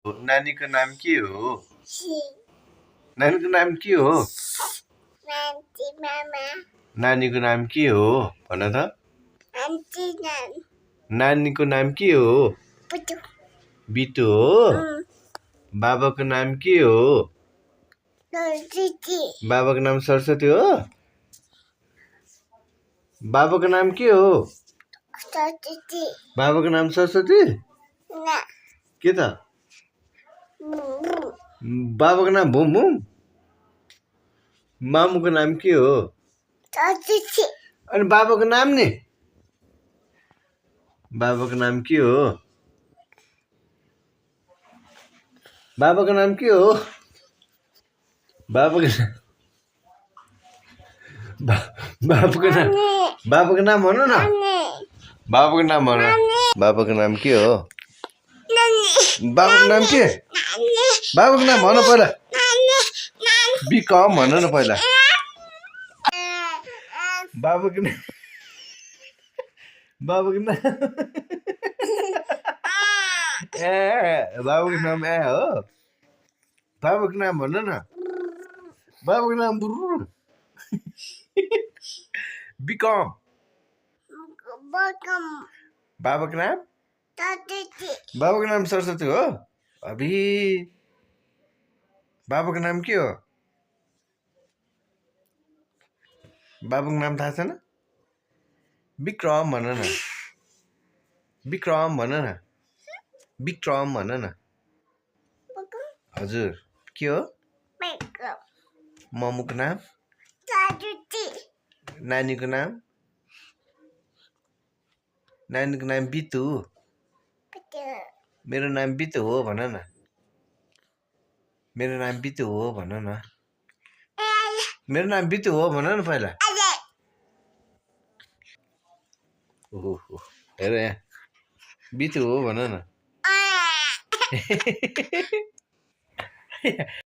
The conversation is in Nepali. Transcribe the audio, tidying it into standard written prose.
नानीको नाम के हो? नानीको नाम के हो? नानीको नाम के हो भन त? नानीको नाम के हो? बिटु हो? बाबाको नाम के हो? बाबाको नाम सरस्वती हो? बाबाको नाम के हो? बाबाको नाम सरस्वती? के त? बाबाको नाम भुम भुम? मामुको नाम के हो? अनि बाबाको नाम नि? बाबाको नाम के हो? बाबाको नाम के हो? बाबाको नाम भन न? बाबाको नाम भन। बाबाको नाम के हो? बाबाको नाम के? बाबाको नाम भन पहिला। बिकम भन न पहिला। बाबाको नाम बाबाको नाम बाबाको नाम हो? बाबाको नाम भन न? बाबाको नाम बिकम। बाबाको नाम? बाबाको नाम सरस्वती हो? अभी बाबाको नाम के हो? बाबाको नाम थाहा छैन? विक्रम भन न? विक्रम भन न? विक्रम भन न? हजुर के हो? मम्मुको नाम? नानीको नाम? नानीको नाम बितु? मेरो नाम बितु हो भन न? मेरो नाम बितु हो भन न? मेरो नाम बितु हो भन न पहिला? ओहो हेर यहाँ बितु हो भन न?